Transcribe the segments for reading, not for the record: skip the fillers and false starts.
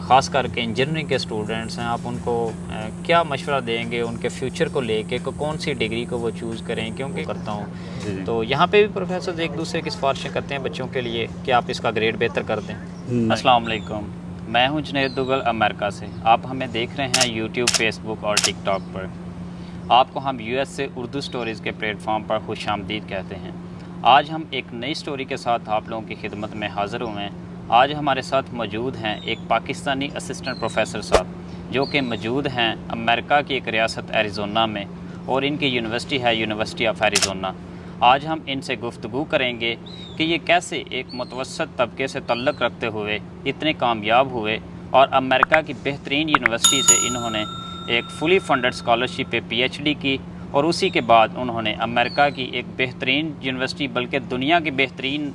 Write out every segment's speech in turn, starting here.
ख़ास करके इंजीनियरिंग के स्टूडेंट्स हैं, आप उनको क्या मशवरा देंगे उनके फ्यूचर को लेके कि कौन सी डिग्री को वो चूज़ करें? क्योंकि करता हूँ तो यहाँ पे भी प्रोफेसर एक दूसरे की सिफारिशें करते हैं बच्चों के लिए कि आप इसका ग्रेड बेहतर कर दें। अस्सलाम वालेकुम, मैं हूँ जुनैद दुगल अमेरिका से। आप हमें देख रहे हैं यूट्यूब, फेसबुक और टिकटॉक पर। आपको हम यूएस से उर्दू स्टोरीज़ के प्लेटफॉर्म पर खुशामदीद कहते हैं। आज हम एक नई स्टोरी के साथ आप लोगों की खिदमत में हाज़िर हुए हैं। आज हमारे साथ मौजूद हैं एक पाकिस्तानी असिस्टेंट प्रोफेसर साहब, जो कि मौजूद हैं अमेरिका की एक रियासत एरिज़ोना में, और इनकी यूनिवर्सिटी है यूनिवर्सिटी ऑफ एरिज़ोना। आज हम इनसे गुफ्तगू करेंगे कि ये कैसे एक मुतवस्सत तबके से तल्लुक़ रखते हुए इतने कामयाब हुए और अमेरिका की बेहतरीन यूनिवर्सिटी से इन्होंने एक फुली फंडेड स्कॉलरशिप पे पीएचडी की, और उसी के बाद उन्होंने अमेरिका की एक बेहतरीन यूनिवर्सिटी, बल्कि दुनिया की बेहतरीन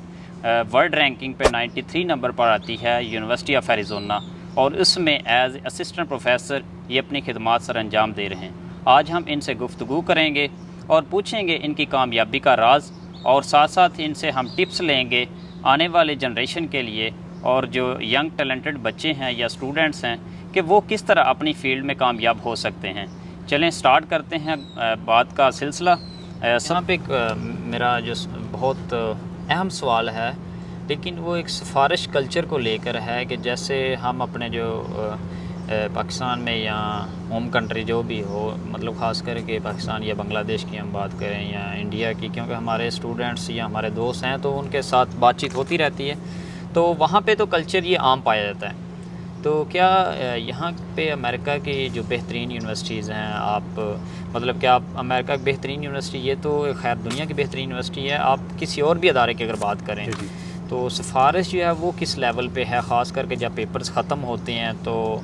वर्ल्ड रैंकिंग पे 93 नंबर पर आती है यूनिवर्सिटी ऑफ एरिज़ोना, और उसमें एज असिस्टेंट प्रोफेसर ये अपनी खिदमात सर अंजाम दे रहे हैं। आज हम इनसे गुफ्तगू करेंगे और पूछेंगे इनकी कामयाबी का राज, और साथ साथ इनसे हम टिप्स लेंगे आने वाले जनरेशन के लिए, और जो यंग टैलेंटेड बच्चे हैं या स्टूडेंट्स हैं कि वो किस तरह अपनी फ़ील्ड में कामयाब हो सकते हैं। चलें स्टार्ट करते हैं बात का सिलसिला। यहाँ पे एक मेरा जो बहुत अहम सवाल है, लेकिन वो एक सिफारिश कल्चर को लेकर है कि जैसे हम अपने जो पाकिस्तान में या होम कंट्री जो भी हो, मतलब ख़ास करके पाकिस्तान या बांग्लादेश की हम बात करें या इंडिया की, क्योंकि हमारे स्टूडेंट्स या हमारे दोस्त हैं तो उनके साथ बातचीत होती रहती है, तो वहाँ पे तो कल्चर ये आम पाया जाता है। तो क्या यहाँ पे अमेरिका की जो बेहतरीन यूनिवर्सिटीज़ हैं, आप मतलब क्या आप अमेरिका की बेहतरीन यूनिवर्सिटी, ये तो खैर दुनिया की बेहतरीन यूनिवर्सिटी है, आप किसी और भी अदारे की अगर बात करें तो सिफारिश जो है वो किस लेवल पे है? ख़ास करके जब पेपर्स ख़त्म होते हैं तो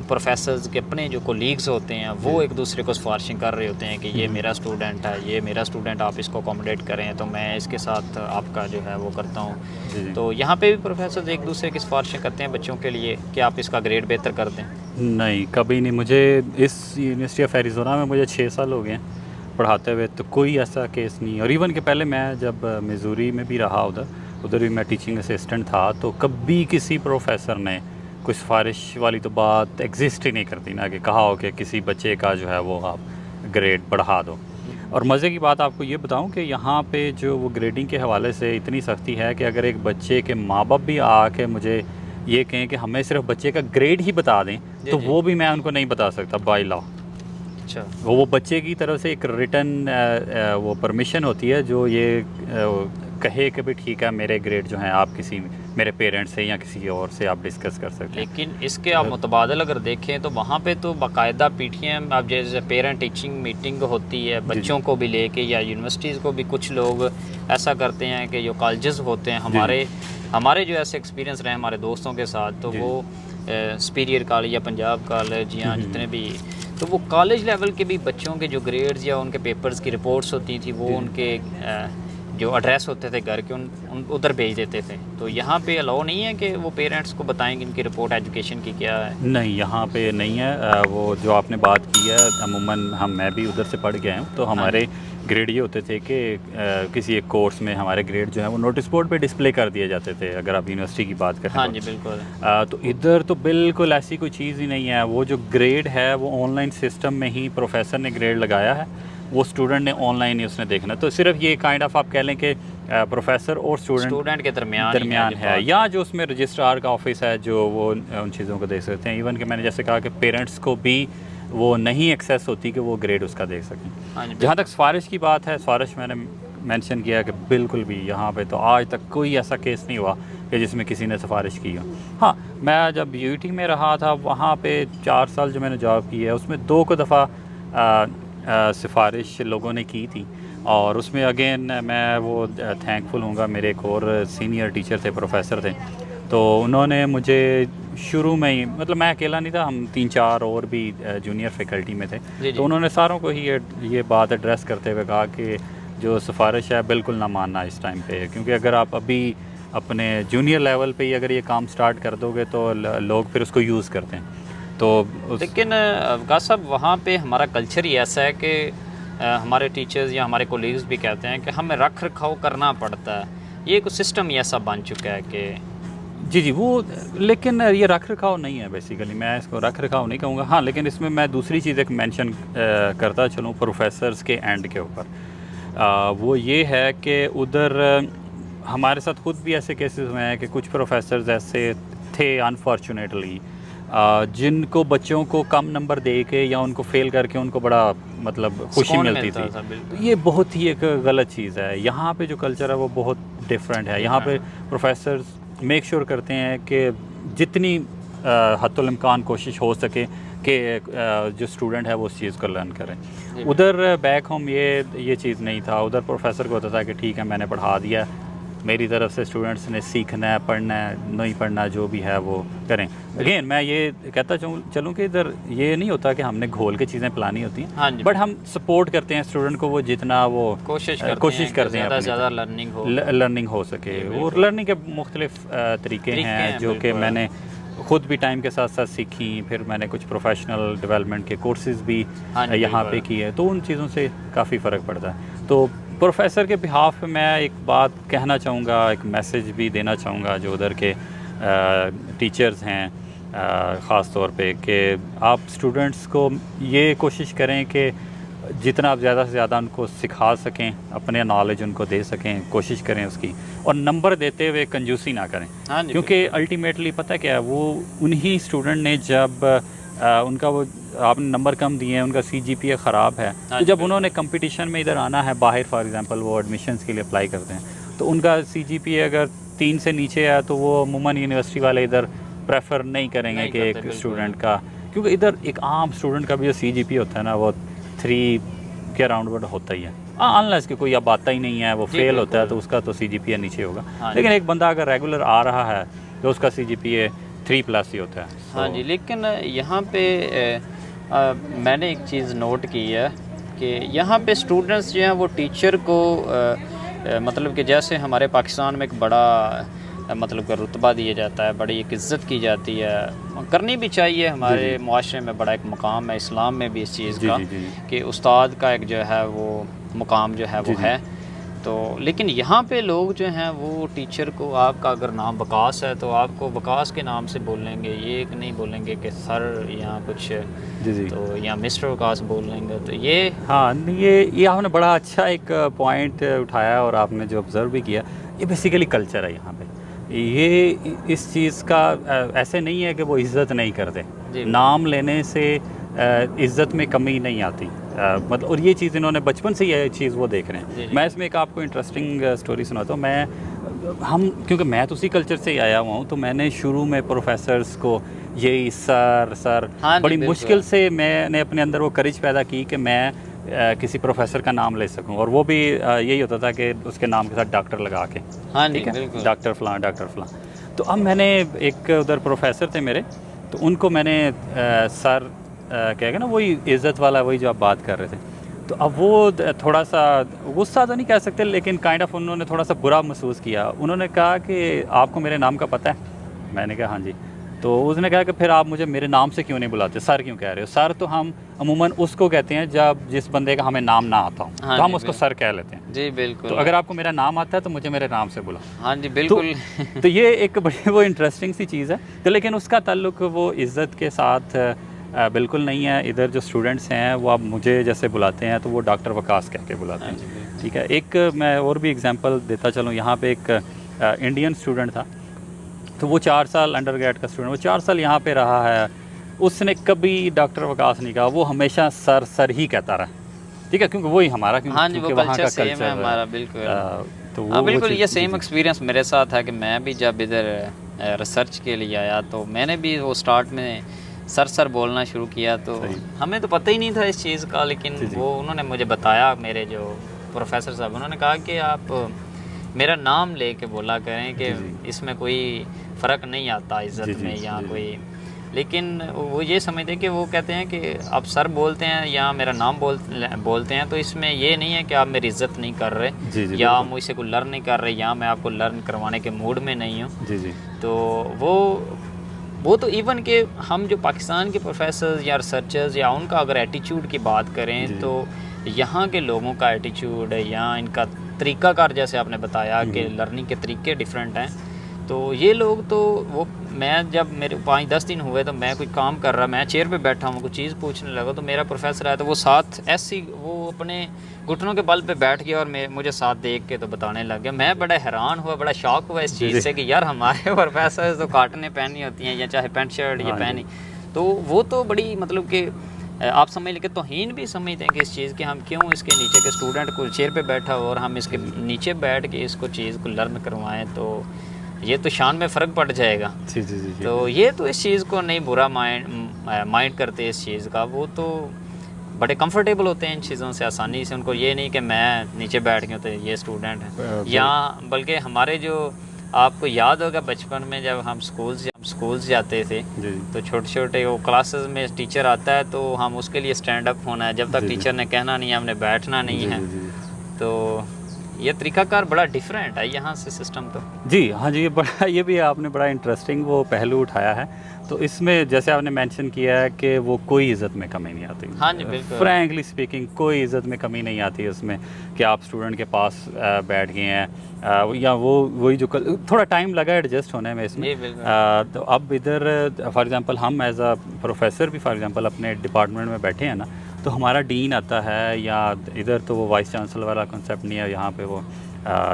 प्रोफेसर्स के अपने जो कोलीग्स होते हैं वो एक दूसरे को सिफारिशें कर रहे होते हैं कि ये मेरा स्टूडेंट है, ये मेरा स्टूडेंट, आप इसको अकोमोडेट करें, तो मैं इसके साथ आपका जो है वो करता हूँ। तो यहाँ पे भी प्रोफेसर एक दूसरे की सिफारिशें करते हैं बच्चों के लिए कि आप इसका ग्रेड बेहतर कर दें? नहीं, कभी नहीं। मुझे इस यूनिवर्सिटी ऑफ एरिज़ोना में मुझे 6 साल हो गए हैं पढ़ाते हुए, तो कोई ऐसा केस नहीं। और इवन के पहले मैं जब मिज़ूरी में भी रहा, उधर भी मैं टीचिंग असिस्टेंट था, तो कभी किसी प्रोफेसर ने कोई सिफारिश वाली तो बात एग्जिस्ट ही नहीं करती ना, कि कहा हो कि किसी बच्चे का जो है वो आप ग्रेड बढ़ा दो। और मज़े की बात आपको ये बताऊं कि यहाँ पे जो वो ग्रेडिंग के हवाले से इतनी सख्ती है कि अगर एक बच्चे के माँ बाप भी आके मुझे ये कहें कि हमें सिर्फ बच्चे का ग्रेड ही बता दें, तो वो भी मैं उनको नहीं बता सकता बाय लॉ। अच्छा, वो बच्चे की तरफ से एक रिटन वो परमिशन होती है जो ये कहे कि भी ठीक है, मेरे ग्रेड जो हैं आप किसी मेरे पेरेंट्स से या किसी और से आप डिस्कस कर सकते हैं। लेकिन इसके आप मुतबादल अगर देखें तो वहाँ पे तो बाकायदा पीटीएम, अब जैसे पेरेंट टीचिंग मीटिंग होती है बच्चों को भी लेके, या यूनिवर्सिटीज़ को भी कुछ लोग ऐसा करते हैं कि जो कॉलेजेस होते हैं हमारे जो ऐसे एक्सपीरियंस रहे हमारे दोस्तों के साथ, तो वो सुपीरियर कॉलेज या पंजाब कॉलेज या जितने भी, तो वो कॉलेज लेवल के भी बच्चों के जो ग्रेड्स या उनके पेपर्स की रिपोर्ट्स होती थी वो उनके जो एड्रेस होते थे घर के उधर भेज देते थे। तो यहाँ पे अलाउ नहीं है कि वो पेरेंट्स को बताएंगे इनकी रिपोर्ट एजुकेशन की क्या है? नहीं, यहाँ पे नहीं है। वो जो आपने बात की है, अमूमन मैं भी उधर से पढ़ के आया हूँ, तो हमारे ग्रेड ये होते थे कि किसी एक कोर्स में हमारे ग्रेड जो है वो नोटिस बोर्ड पे डिस्प्ले कर दिए जाते थे, अगर आप यूनिवर्सिटी की बात करें। हाँ जी, बिल्कुल। तो इधर तो बिल्कुल ऐसी कोई चीज़ ही नहीं है। वो जो ग्रेड है वो ऑनलाइन सिस्टम में ही प्रोफेसर ने ग्रेड लगाया है, वो स्टूडेंट ने ऑनलाइन ही उसने देखना। तो सिर्फ ये काइंड ऑफ आप कह लें कि प्रोफेसर और स्टूडेंट के दरमियान है, या जो उसमें रजिस्ट्रार का ऑफिस है जो वो उन चीज़ों को देख सकते हैं। इवन कि मैंने जैसे कहा कि पेरेंट्स को भी वो नहीं एक्सेस होती कि वो ग्रेड उसका देख सकें। जहाँ तक सिफारिश की बात है, सिफारिश मैंने मेंशन किया कि बिल्कुल भी यहाँ पे तो आज तक कोई ऐसा केस नहीं हुआ कि जिसमें किसी ने सिफारिश की हो। हाँ, मैं जब यूटी में रहा था, वहाँ पे 4 साल जो मैंने जॉब की है उसमें 2 दफ़ा सिफारिश लोगों ने की थी, और उसमें अगेन मैं वो थैंकफुल हूँगा, मेरे एक और सीनियर टीचर थे, प्रोफेसर थे, तो उन्होंने मुझे शुरू में ही, मतलब मैं अकेला नहीं था, हम 3-4 और भी जूनियर फैकल्टी में थे, तो उन्होंने सारों को ही ये बात एड्रेस करते हुए कहा कि जो सिफारिश है बिल्कुल ना मानना इस टाइम पे, क्योंकि अगर आप अभी अपने जूनियर लेवल पे ही अगर ये काम स्टार्ट कर दोगे तो लोग फिर उसको यूज़ करते हैं। तो लेकिन अवकाश साहब, वहाँ पे हमारा कल्चर ही ऐसा है कि हमारे टीचर्स या हमारे कोलीग्स भी कहते हैं कि हमें रख रखाव करना पड़ता है। ये एक सिस्टम ही ऐसा बन चुका है कि जी जी, वो लेकिन ये रख रखाव नहीं है बेसिकली, मैं इसको रख रखाव नहीं कहूँगा। हाँ, लेकिन इसमें मैं दूसरी चीज़ एक मेंशन करता चलूँ प्रोफेसर्स के एंड के ऊपर। वो ये है कि उधर हमारे साथ खुद भी ऐसे केसेस हुए हैं कि कुछ प्रोफेसर्स ऐसे थे अनफॉर्चुनेटली, जिनको बच्चों को कम नंबर दे के या उनको फेल करके उनको बड़ा मतलब खुशी सुकून मिलती मिलता थी। था, बिल्कुल। तो ये बहुत ही एक गलत चीज़ है। यहाँ पे जो कल्चर है वो बहुत डिफरेंट है। यहाँ पे प्रोफेसर्स मेक श्योर करते हैं कि जितनी हद्दुल इम्कान कोशिश हो सके कि जो स्टूडेंट है वो उस चीज़ को लर्न करें। उधर बैक होम ये चीज़ नहीं था। उधर प्रोफेसर को होता था कि ठीक है, मैंने पढ़ा दिया, मेरी तरफ से स्टूडेंट्स ने सीखना है, पढ़ना है, नहीं पढ़ना जो भी है वो करें। अगेन मैं ये कहता चलूँ कि इधर ये नहीं होता कि हमने घोल के चीज़ें पिलानी होती हैं, हाँ जी, बट हम सपोर्ट करते हैं स्टूडेंट को, वो जितना वो कोशिश करते हैं ज़्यादा से ज़्यादा अपनी लर्निंग हो। लर्निंग हो सके। और लर्निंग के मुख्तलिफ तरीके हैं जो कि बिल्कुल। मैंने खुद भी टाइम के साथ साथ सीखी। फिर मैंने कुछ प्रोफेशनल डेवलपमेंट के कोर्सेज़ भी हाँ जी, यहाँ पे बिल्कुल। किए, तो उन चीज़ों से काफ़ी फ़र्क पड़ता है। तो प्रोफेसर के बिहाफ पे मैं एक बात कहना चाहूँगा, एक मैसेज भी देना चाहूँगा जो उधर के टीचर्स हैं ख़ास तौर पे, कि आप स्टूडेंट्स को ये कोशिश करें कि जितना आप ज़्यादा से ज़्यादा उनको सिखा सकें, अपने नॉलेज उनको दे सकें, कोशिश करें उसकी, और नंबर देते हुए कंजूसी ना करें। हाँ जी, क्योंकि अल्टीमेटली पता क्या है, वो उन्हीं स्टूडेंट ने जब उनका वो आपने नंबर कम दिए हैं, उनका CGPA ख़राब है, तो जब उन्होंने कंपटीशन में इधर आना है बाहर, फॉर एग्जांपल वो एडमिशन्स के लिए अप्लाई करते हैं, तो उनका CGPA अगर 3 से नीचे है तो वो अमूमन यूनिवर्सिटी वाले इधर प्रेफर नहीं करेंगे नहीं कि करते, एक बिल्कुल। स्टूडेंट का, क्योंकि इधर एक आम स्टूडेंट का भी जो CGPA होता है ना, वो 3 के अराउंड वर्ड होता ही है। अनलेस कि कोई अब आता ही नहीं है, वो जी, फेल होता है, बिल्कुल। तो उसका तो CGPA नीचे होगा। हाँ लेकिन एक बंदा अगर रेगुलर आ रहा है तो उसका CGPA 3+ ही होता है। हाँ जी, लेकिन यहाँ पे मैंने एक चीज़ नोट की है कि यहाँ पे स्टूडेंट्स जो हैं वो टीचर को मतलब कि जैसे हमारे पाकिस्तान में एक बड़ा मतलब का रुतबा दिया जाता है, बड़ी एक इज़्ज़त की जाती है, करनी भी चाहिए। हमारे मुआशरे में बड़ा एक मकाम है, इस्लाम में भी इस चीज़ का, कि उस्ताद का एक जो है वो मुकाम जो है वो है। तो लेकिन यहाँ पे लोग जो हैं वो टीचर को, आपका अगर नाम वकास है तो आपको वकास के नाम से बोलेंगे, ये एक नहीं बोलेंगे कि सर या कुछ, तो या मिस्टर वकास बोल लेंगे। तो ये हाँ, ये आपने बड़ा अच्छा एक पॉइंट उठाया, और आपने जो ऑब्ज़र्व भी किया, ये बेसिकली कल्चर है यहाँ पे। ये इस चीज़ का ऐसे नहीं है कि वो इज़्ज़त नहीं करते, नाम लेने से इज़्ज़त में कमी नहीं आती, मतलब, और ये चीज़ इन्होंने बचपन से ये चीज़ वो देख रहे हैं। मैं इसमें एक आपको इंटरेस्टिंग स्टोरी सुनाता हूँ। क्योंकि मैं तो उसी कल्चर से ही आया हुआ हूँ, तो मैंने शुरू में प्रोफेसर्स को यही सर बड़ी मुश्किल से मैंने अपने अंदर वो करेज पैदा की कि मैं किसी प्रोफेसर का नाम ले सकूं, और वो भी यही होता था कि उसके नाम के साथ डॉक्टर लगा के, हाँ ठीक है, बिल्कुल। डॉक्टर फलां। तो अब मैंने एक उधर प्रोफेसर थे मेरे, तो उनको मैंने सर कह के ना, वही इज़्ज़त वाला, वही जो आप बात कर रहे थे, तो अब वो थोड़ा सा गुस्सा तो नहीं कह सकते, लेकिन काइंड ऑफ उन्होंने थोड़ा सा बुरा महसूस किया। उन्होंने कहा कि आपको मेरे नाम का पता है? मैंने कहा हाँ जी। तो उसने कहा कि फिर आप मुझे मेरे नाम से क्यों नहीं बुलाते, सर क्यों कह रहे हो? सर तो हम अमूमन उसको कहते हैं जब जिस बंदे का हमें नाम ना आता हो, हाँ तो हम जी, उसको सर कह लेते हैं। जी बिल्कुल। तो अगर आपको मेरा नाम आता है तो मुझे मेरे नाम से बुलाओ। हाँ जी बिल्कुल। तो ये एक बड़ी वो इंटरेस्टिंग सी चीज़ है। तो लेकिन उसका ताल्लुक वो इज़्ज़त के साथ बिल्कुल नहीं है। इधर जो स्टूडेंट्स हैं वो आप मुझे जैसे बुलाते हैं तो वो डॉक्टर वकास कह के बुलाते हैं, ठीक है। एक मैं और भी एग्जांपल देता चलूँ। यहाँ पे एक इंडियन स्टूडेंट था, तो वो 4 साल अंडरग्रेड का स्टूडेंट, वो 4 साल यहाँ पे रहा है। उसने कभी डॉक्टर वकास नहीं कहा, वो हमेशा सर ही कहता रहा, ठीक है, क्योंकि वही हमारा हाँ जी, वो कल्चर सेम है हमारा, बिल्कुल। तो हाँ बिल्कुल, ये सेम एक्सपीरियंस मेरे साथ है कि मैं भी जब इधर रिसर्च के लिए आया तो मैंने भी वो स्टार्ट में सर बोलना शुरू किया, तो हमें तो पता ही नहीं था इस चीज़ का, लेकिन वो उन्होंने मुझे बताया, मेरे जो प्रोफेसर साहब, उन्होंने कहा कि आप मेरा नाम लेके बोला करें कि इसमें कोई फ़र्क नहीं आता इज़्ज़त में या कोई, लेकिन वो ये समझते कि वो कहते हैं कि आप सर बोलते हैं या मेरा नाम बोलते हैं तो इसमें ये नहीं है कि आप मेरी इज़्ज़त नहीं कर रहे या मुझसे को लर्न नहीं कर रहे या मैं आपको लर्न करवाने के मूड में नहीं हूँ। तो वो तो इवन कि हम जो पाकिस्तान के प्रोफेसर या रिसर्चर्स या उनका अगर एटीट्यूड की बात करें तो यहाँ के लोगों का एटीट्यूड या इनका तरीक़ाकार, जैसे आपने बताया कि लर्निंग के तरीके डिफरेंट हैं, तो ये लोग तो वो, मैं जब मेरे 5-10 दिन हुए तो मैं कोई काम कर रहा, मैं चेयर पे बैठा हूँ, कोई चीज़ पूछने लगा तो मेरा प्रोफेसर आया तो वो साथ ऐसी वो अपने घुटनों के बल पे बैठ गया और मुझे साथ देख के तो बताने लग गया। मैं बड़ा हैरान हुआ, बड़ा शॉक हुआ इस चीज़ से कि यार हमारे प्रोफेसर तो काटने पहनी होती हैं या चाहे पैंट शर्ट ये पहनी, तो वो तो बड़ी मतलब कि आप समझ लेके तौहीन भी समझते हैं कि इस चीज़ के हम क्यों इसके नीचे के स्टूडेंट को चेयर पे बैठा हो और हम इसके नीचे बैठ के इसको चीज़ को लर्न करवाएं, तो ये तो शान में फ़र्क पड़ जाएगा। जी जी जी। तो ये तो इस चीज़ को नहीं बुरा माइंड करते इस चीज़ का, वो तो बड़े कंफर्टेबल होते हैं इन चीज़ों से आसानी से। उनको ये नहीं कि मैं नीचे बैठ गया तो ये स्टूडेंट है, या बल्कि हमारे जो आपको याद होगा बचपन में जब हम स्कूल्स जाते थे तो छोटे छोटे वो क्लासेस में टीचर आता है तो हम उसके लिए स्टैंड अप होना है, जब तक टीचर ने कहना नहीं है हमने बैठना नहीं है। तो ये तरीकाकार बड़ा डिफरेंट है यहाँ से सिस्टम तो। जी हाँ जी, ये भी आपने बड़ा इंटरेस्टिंग वो पहलू उठाया है। तो इसमें जैसे आपने मेंशन किया है कि वो कोई इज़्ज़त में कमी नहीं आती। हाँ जी बिल्कुल, फ्रैंकली स्पीकिंग कोई इज़्ज़त में कमी नहीं आती है उसमें कि आप स्टूडेंट के पास बैठ गए हैं या वही जो थोड़ा टाइम लगा एडजस्ट होने में इसमें। तो अब इधर फॉर एग्ज़ाम्पल हम एज अ प्रोफेसर भी फॉर एग्ज़ाम्पल अपने डिपार्टमेंट में बैठे हैं ना, तो हमारा डीन आता है, या इधर तो वो वाइस चांसलर वाला कॉन्सेप्ट नहीं है, यहाँ पे वो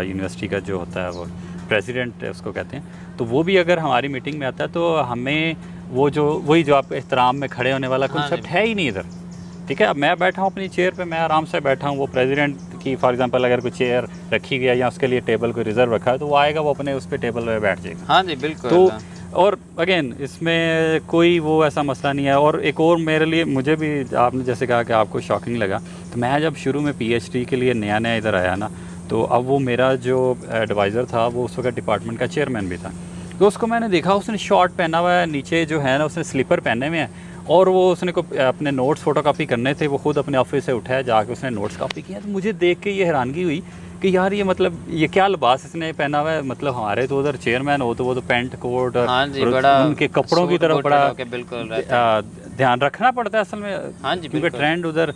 यूनिवर्सिटी का जो होता है वो प्रेसिडेंट उसको कहते हैं, तो वो भी अगर हमारी मीटिंग में आता है तो हमें वही जो आप एहतराम में खड़े होने वाला कॉन्सेप्ट है ही नहीं इधर। ठीक है, अब मैं बैठा हूँ अपनी चेयर पे, मैं आराम से बैठा हूँ, वो प्रेसिडेंट की फॉर एग्जांपल अगर कोई चेयर रखी गया या उसके लिए टेबल कोई रिजर्व रखा है तो वो आएगा, वो अपने उस पर टेबल पे बैठ जाएगा। हाँ जी बिल्कुल। तो और अगेन इसमें कोई वो ऐसा मसला नहीं है। और एक और मेरे लिए, मुझे भी आपने जैसे कहा कि आपको शॉकिंग लगा, तो मैं जब शुरू में PhD के लिए नया इधर आया ना, तो अब वो मेरा जो एडवाइज़र था वो उस वक्त डिपार्टमेंट का चेयरमैन भी था, तो उसको मैंने देखा उसने शॉर्ट पहना हुआ है, नीचे जो है ना उसने स्लीपर पहने हुए हैं, और वो उसने को अपने नोट्स फ़ोटोकॉपी करने थे, वो खुद अपने ऑफिस से उठाया जाके उसने नोट्स कॉपी किया। तो मुझे देख के ये हैरानगी हुई कि यार ये मतलब ये क्या लिबास इसने पहना हुआ है, मतलब हमारे तो उधर चेयरमैन हो तो वो तो पैंट कोट और उनके कपड़ों की तरफ बड़ा ध्यान रखना पड़ता है असल में। हाँ जी, क्योंकि ट्रेंड उधर,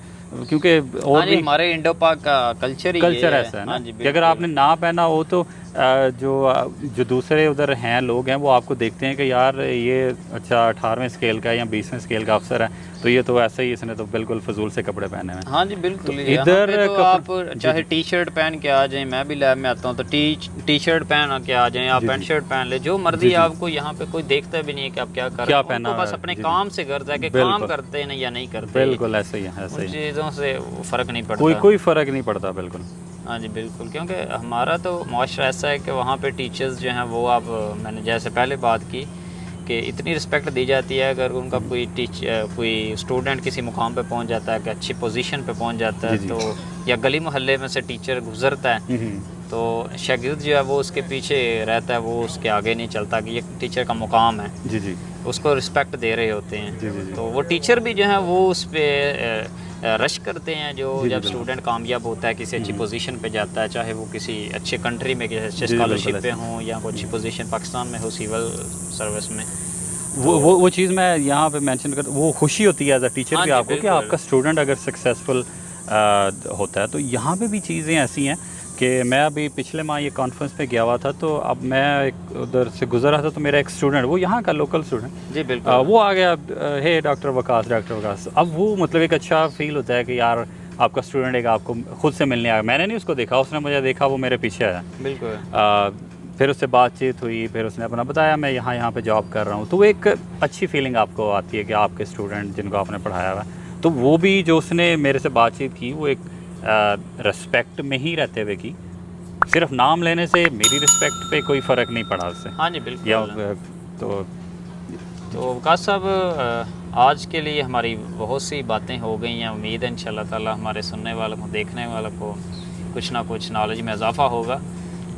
क्योंकि और भी हमारे इंडो पाक का कल्चर ऐसा है ना कि अगर आपने ना पहना हो तो जो दूसरे उधर हैं लोग हैं वो आपको देखते हैं कि यार ये अच्छा 18वें स्केल का या 20वें स्केल का अफसर है, तो ये तो ऐसा ही, इसने तो बिल्कुल फजूल से कपड़े पहने हुए हैं। हाँ जी बिल्कुल। तो इधर तो आप चाहे टी शर्ट पहन के आ जाएं, मैं भी लैब में आता हूँ तो टी शर्ट पहन के आ जाएं, आप पैंट शर्ट पहन ले, जो मर्जी आपको, यहाँ पे कोई देखता भी नहीं है कि आप क्या कर रहे हैं, उनको बस अपने काम से करता है कि काम करते हैं या नहीं करते। बिल्कुल ऐसे ही है, ऐसे ही चीज़ों से फ़र्क नहीं पड़ता, कोई फ़र्क नहीं पड़ता बिल्कुल। हाँ जी बिल्कुल, क्योंकि हमारा तो मुआशरा ऐसा है कि वहाँ पे टीचर्स जो हैं वो, आप मैंने जैसे पहले बात की कि इतनी रिस्पेक्ट दी जाती है, अगर उनका कोई स्टूडेंट किसी मुकाम पे पहुँच जाता है कि अच्छी पोजीशन पे पहुँच जाता है, तो या गली मोहल्ले में से टीचर गुजरता है तो शागिर्द जो है वो उसके पीछे रहता है, वो उसके आगे नहीं चलता कि ये टीचर का मुकाम है। जी जी, उसको रिस्पेक्ट दे रहे होते हैं। जी। तो वो टीचर भी जो है वो उस पर रश करते हैं, जो जब स्टूडेंट कामयाब होता है, किसी अच्छी पोजीशन पे जाता है, चाहे वो किसी अच्छे कंट्री में अच्छे स्कॉलरशिप पे हों या कोई अच्छी पोजीशन पाकिस्तान में हो सिविल सर्विस में। वो चीज़ मैं यहाँ पे मेंशन कर, वो खुशी होती है एज अ टीचर भी आपको कि आपका स्टूडेंट अगर सक्सेसफुल होता है। तो यहाँ पे भी चीज़ें ऐसी हैं कि मैं अभी पिछले माह ये कॉन्फ्रेंस पे गया हुआ था, तो अब मैं उधर से गुजर रहा था तो मेरा एक स्टूडेंट, वो यहाँ का लोकल स्टूडेंट जी बिल्कुल, वो आ गया, हे डॉक्टर वकास। अब वो मतलब एक अच्छा फील होता है कि यार आपका स्टूडेंट एक आपको खुद से मिलने आया, मैंने नहीं उसको देखा, उसने मुझे देखा, वो मेरे पीछे आया। बिल्कुल। फिर उससे बातचीत हुई, फिर उसने अपना बताया मैं यहाँ पे जॉब कर रहा हूँ, तो वो एक अच्छी फीलिंग आपको आती है कि आपके स्टूडेंट जिनको आपने पढ़ाया हुआ, तो वो भी जो उसने मेरे से बातचीत की वो एक रिस्पेक्ट में ही रहते हुए की, सिर्फ नाम लेने से मेरी रिस्पेक्ट पे कोई फ़र्क नहीं पड़ा उससे। हाँ जी बिल्कुल। या तो वकास साहब, आज के लिए हमारी बहुत सी बातें हो गई हैं, उम्मीद है इंशाल्लाह ताला हमारे सुनने वालों को, देखने वालों को कुछ ना कुछ नॉलेज में इजाफ़ा होगा।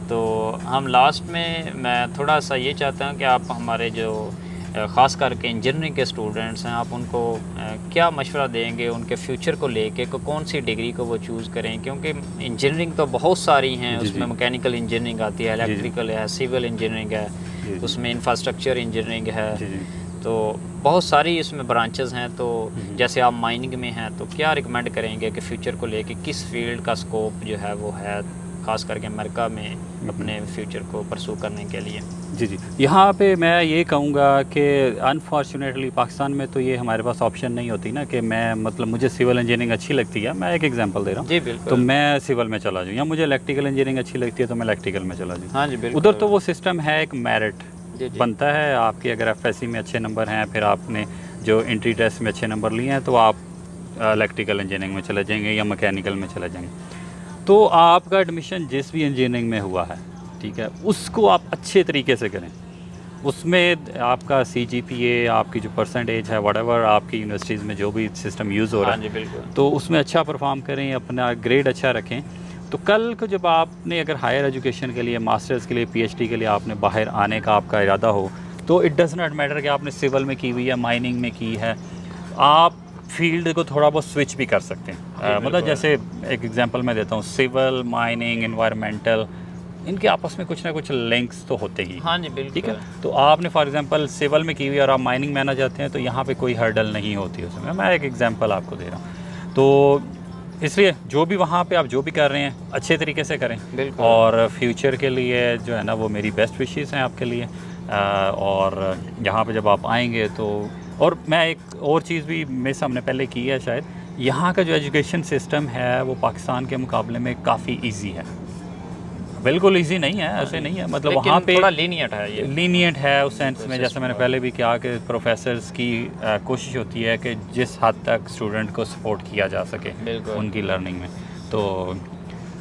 तो हम लास्ट में मैं थोड़ा सा ये चाहता हूँ कि आप हमारे जो ख़ास करके इंजीनियरिंग के स्टूडेंट्स हैं, आप उनको क्या मशवरा देंगे उनके फ्यूचर को लेके, कौन सी डिग्री को वो चूज़ करें, क्योंकि इंजीनियरिंग तो बहुत सारी हैं, उसमें मैकेनिकल इंजीनियरिंग आती है, इलेक्ट्रिकल है, सिविल इंजीनियरिंग है, उसमें इंफ्रास्ट्रक्चर इंजीनियरिंग है, तो बहुत सारी इसमें ब्रांचेस हैं। तो जैसे आप माइनिंग में हैं तो क्या रिकमेंड करेंगे कि फ़्यूचर को लेके किस फील्ड का स्कोप जो है वो है ख़ास करके अमेरिका में अपने फ्यूचर को परसू करने के लिए? जी जी, यहाँ पे मैं ये कहूँगा कि अनफॉर्चुनेटली पाकिस्तान में तो ये हमारे पास ऑप्शन नहीं होती ना कि मैं मतलब मुझे सिविल इंजीनियरिंग अच्छी लगती है, मैं एक एग्जांपल दे रहा हूँ, जी बिल्कुल, तो मैं सिविल में चला जाऊँ, या मुझे इलेक्ट्रिकल इंजीनियरिंग अच्छी लगती है तो मैं इलेक्ट्रिकल में चला जाऊँ। हाँ जी बिल्कुल। उधर तो वो सिस्टम है, एक मेरिट जी जी बनता है आपकी, अगर एफएससी में अच्छे नंबर हैं, फिर आपने जो एंट्री टेस्ट में अच्छे नंबर लिए हैं तो आप इलेक्ट्रिकल इंजीनियरिंग में चले जाएंगे या मैकेनिकल में चले जाएंगे। तो आपका एडमिशन जिस भी इंजीनियरिंग में हुआ है, ठीक है, उसको आप अच्छे तरीके से करें, उसमें आपका CGPA, आपकी जो परसेंटेज है, व्हाटएवर आपकी यूनिवर्सिटीज़ में जो भी सिस्टम यूज़ हो रहा हाँ जी है, बिल्कुल, तो उसमें अच्छा परफॉर्म करें, अपना ग्रेड अच्छा रखें। तो कल को जब आपने अगर हायर एजुकेशन के लिए, मास्टर्स के लिए, PhD के लिए आपने बाहर आने का आपका इरादा हो, तो इट डज़ नॉट मैटर कि आपने सिविल में की हुई है, माइनिंग में की है, आप फील्ड को थोड़ा बहुत स्विच भी कर सकते हैं। मतलब जैसे एक एग्जांपल मैं देता हूँ, सिविल, माइनिंग, एनवायरमेंटल, इनके आपस में कुछ ना कुछ लिंक्स तो होते ही। हाँ जी बिल्कुल, ठीक है, तो आपने फॉर एग्जांपल सिविल में की हुई और आप माइनिंग में आना चाहते हैं तो यहाँ पे कोई हर्डल नहीं होती उसमें। मैं एक एग्जांपल आपको दे रहा हूँ। तो इसलिए जो भी वहाँ पे आप जो भी कर रहे हैं अच्छे तरीके से करें, बिल्कुल। और फ्यूचर के लिए जो है ना वो मेरी बेस्ट विशेज़ हैं आपके लिए। और यहाँ पे जब आप आएंगे तो, और मैं एक और चीज़ भी मेरे सामने पहले की है शायद, यहाँ का जो एजुकेशन सिस्टम है वो पाकिस्तान के मुकाबले में काफ़ी ईजी है। बिल्कुल इजी नहीं है, ऐसे नहीं है, मतलब लेकिन वहाँ पे थोड़ा लीनियंट है ये। लीनियंट है उस सेंस में, जैसे मैंने पहले भी कहा कि प्रोफेसर्स की कोशिश होती है कि जिस हद तक स्टूडेंट को सपोर्ट किया जा सके बिल्कुल। उनकी लर्निंग में। तो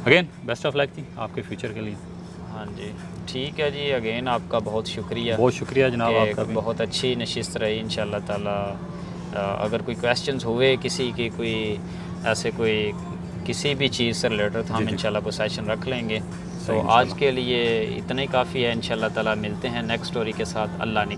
अगेन बेस्ट ऑफ लक थी आपके फ्यूचर के लिए। हाँ जी, ठीक है जी, अगेन आपका बहुत शुक्रिया। बहुत शुक्रिया जनाब कि आपका भी। बहुत अच्छी नशिस्त रही इंशाल्लाह ताला। अगर कोई क्वेश्चंस हुए किसी की, कोई ऐसे कोई किसी भी चीज़ से रिलेटेड, तो हम जी, जी। इंशाल्लाह कोई सेशन रख लेंगे। तो इंशाल्लाह। आज के लिए इतना ही काफ़ी है, इंशाल्लाह ताला मिलते हैं नेक्स्ट स्टोरी के साथ। अल्लाह ने